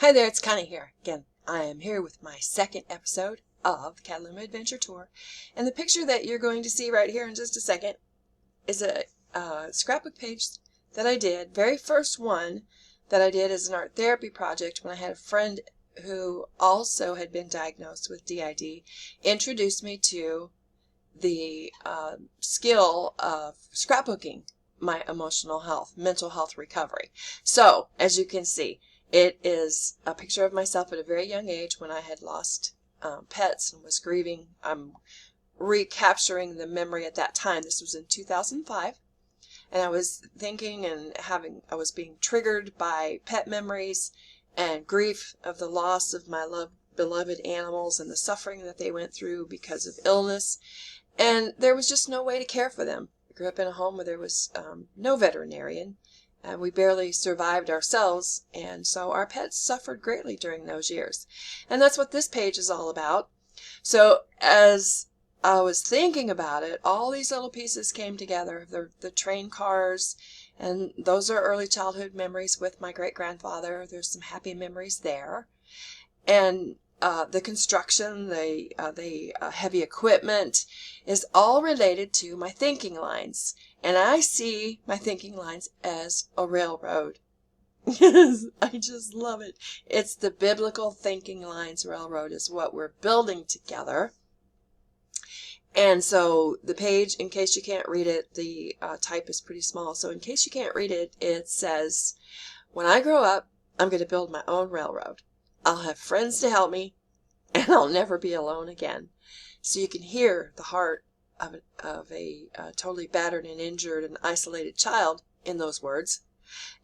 Hi there, it's Connie here. Again, I am here with my second episode of the Kataluma Adventure Tour. And the picture that you're going to see right here in just a second is a scrapbook page that I did. Very first one that I did as an art therapy project when I had a friend who also had been diagnosed with DID introduced me to the skill of scrapbooking my emotional health, mental health recovery. So, as you can see, it is a picture of myself at a very young age when I had lost pets and was grieving. I'm recapturing the memory at that time. This was in 2005. And I was thinking and I was being triggered by pet memories and grief of the loss of my beloved animals and the suffering that they went through because of illness. And there was just no way to care for them. I grew up in a home where there was no veterinarian. We barely survived ourselves, and so our pets suffered greatly during those years. And that's what this page is all about. So as I was thinking about it, all these little pieces came together. The train cars, and those are early childhood memories with my great-grandfather. There's some happy memories there. And the construction, the heavy equipment is all related to my thinking lines. And I see my thinking lines as a railroad. I just love it. It's the biblical thinking lines railroad is what we're building together. And so the page, in case you can't read it, the type is pretty small. So in case you can't read it, it says, when I grow up, I'm going to build my own railroad. I'll have friends to help me, and I'll never be alone again. So you can hear the heart of a totally battered and injured and isolated child in those words.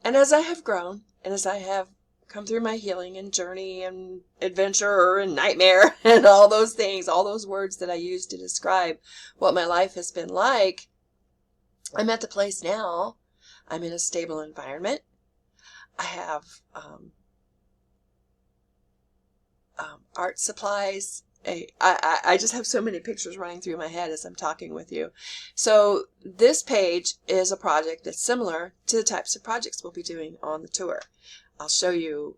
And as I have grown, and as I have come through my healing and journey and adventure and nightmare and all those things, all those words that I use to describe what my life has been like, I'm at the place now. I'm in a stable environment. I have art supplies. I just have so many pictures running through my head as I'm talking with you. So this page is a project that's similar to the types of projects we'll be doing on the tour. I'll show you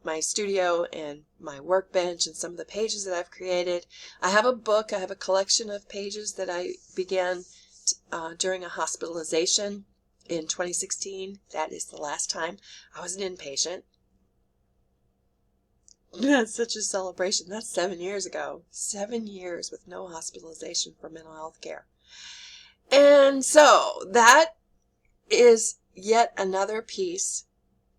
my studio and my workbench and some of the pages that I've created. I have a book. I have a collection of pages that I began during a hospitalization in 2016. That is the last time I was an inpatient. That's such a celebration. That's 7 years ago. 7 years with no hospitalization for mental health care. And so that is yet another piece.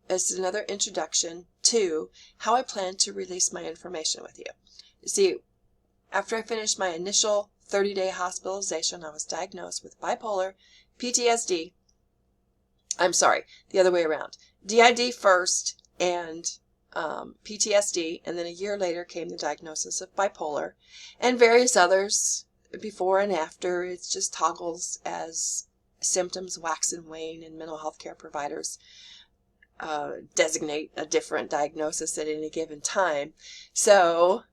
It's another introduction to how I plan to release my information with you. You see, after I finished my initial 30-day hospitalization, I was diagnosed with bipolar, PTSD. I'm sorry, the other way around. DID first and PTSD, and then a year later came the diagnosis of bipolar and various others before and after. It just toggles as symptoms wax and wane, and mental health care providers designate a different diagnosis at any given time. So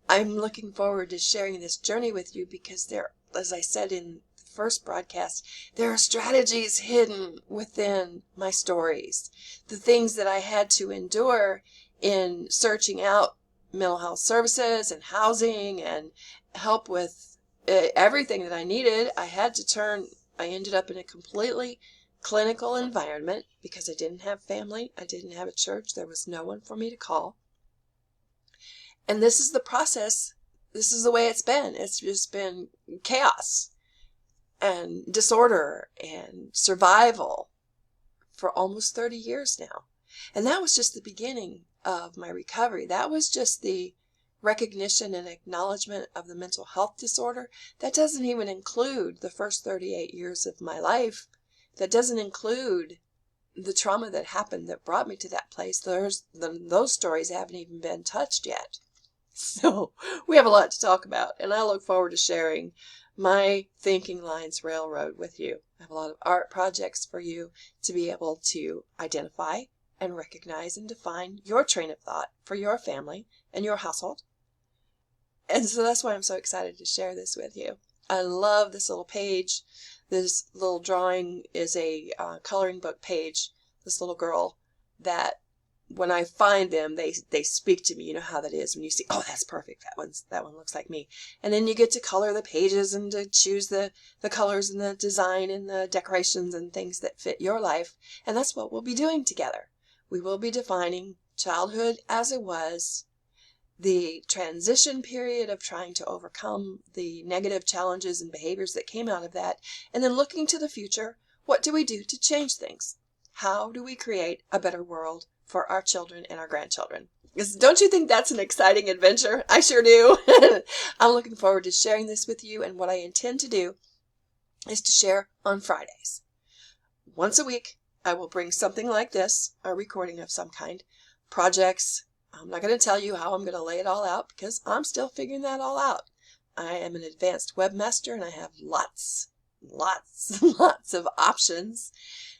I'm looking forward to sharing this journey with you because there, as I said in first broadcast, there are strategies hidden within my stories. The things that I had to endure in searching out mental health services and housing and help with everything that I needed. I ended up in a completely clinical environment because I didn't have family. I didn't have a church. There was no one for me to call. And this is the process. This is the way it's been. It's just been chaos and disorder and survival for almost 30 years now. And that was just the beginning of my recovery. That was just the recognition and acknowledgement of the mental health disorder. That doesn't even include the first 38 years of my life. That doesn't include the trauma that happened that brought me to that place. Those stories haven't even been touched yet. So we have a lot to talk about, and I look forward to sharing my Thinking Lines Railroad with you. I have a lot of art projects for you to be able to identify and recognize and define your train of thought for your family and your household. And so that's why I'm so excited to share this with you. I love this little page. This little drawing is a coloring book page. This little girl that when I find them, they speak to me. You know how that is when you see, oh, that's perfect. That one looks like me. And then you get to color the pages and to choose the colors and the design and the decorations and things that fit your life. And that's what we'll be doing together. We will be defining childhood as it was, the transition period of trying to overcome the negative challenges and behaviors that came out of that, and then looking to the future. What do we do to change things? How do we create a better world for our children and our grandchildren? Don't you think that's an exciting adventure? I sure do. I'm looking forward to sharing this with you, and what I intend to do is to share on Fridays. Once a week, I will bring something like this, a recording of some kind, projects. I'm not going to tell you how I'm going to lay it all out because I'm still figuring that all out. I am an advanced webmaster and I have lots of options.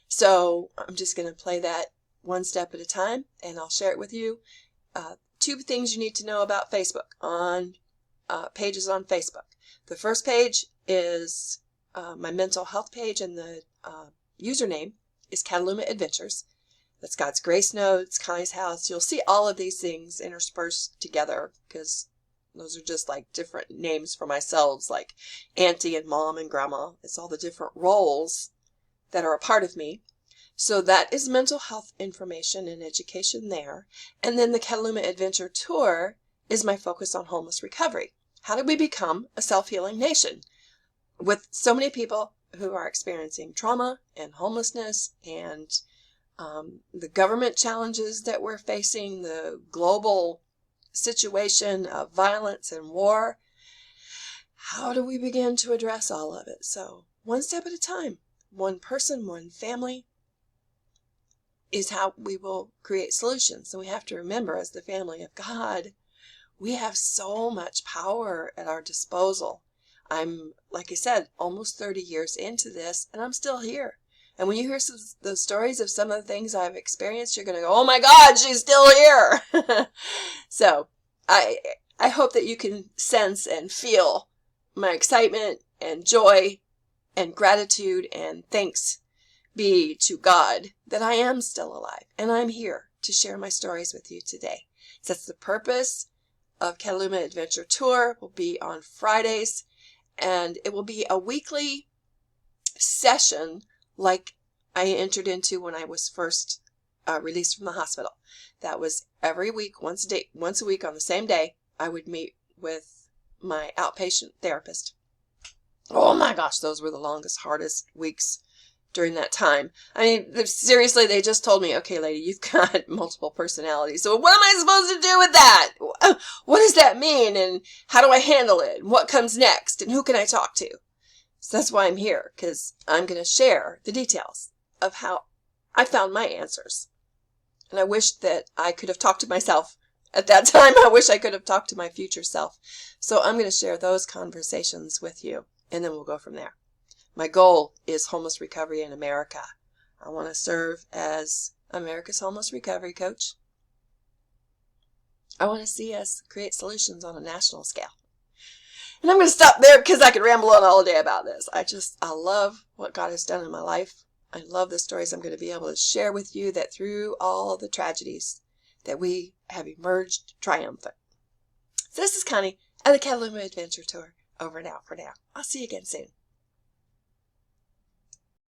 So I'm just going to play that one step at a time, and I'll share it with you. 2 things you need to know about Facebook on pages on Facebook. The first page is my mental health page, and the username is Kataluma Adventures. That's God's Grace Notes, Connie's House. You'll see all of these things interspersed together because those are just like different names for myself, like Auntie and Mom and Grandma. It's all the different roles that are a part of me. So that is mental health information and education there. And then the Kataluma Adventure Tour is my focus on homeless recovery. How do we become a self-healing nation? With so many people who are experiencing trauma and homelessness and the government challenges that we're facing, the global situation of violence and war, how do we begin to address all of it? So one step at a time, one person, one family is how we will create solutions. And we have to remember, as the family of God, we have so much power at our disposal. I'm, like I said, almost 30 years into this, and I'm still here. And when you hear the stories of some of the things I've experienced, you're going to go, oh my God, she's still here. So I hope that you can sense and feel my excitement and joy and gratitude and thanks be to God that I am still alive and I'm here to share my stories with you today. So that's the purpose of Kataluma Adventure Tour. Will be on Fridays, and it will be a weekly session like I entered into when I was first released from the hospital. That was every week, once a week on the same day, I would meet with my outpatient therapist. Oh my gosh, those were the longest, hardest weeks during that time. I mean, seriously, they just told me, okay, lady, you've got multiple personalities. So what am I supposed to do with that? What does that mean? And how do I handle it? And what comes next? And who can I talk to? So that's why I'm here, because I'm going to share the details of how I found my answers. And I wish that I could have talked to myself at that time. I wish I could have talked to my future self. So I'm going to share those conversations with you, and then we'll go from there. My goal is homeless recovery in America. I want to serve as America's homeless recovery coach. I want to see us create solutions on a national scale. And I'm going to stop there because I could ramble on all day about this. I love what God has done in my life. I love the stories I'm going to be able to share with you, that through all the tragedies that we have emerged triumphant. So this is Connie at the Kataluma Adventure Tour. Over and out for now. I'll see you again soon.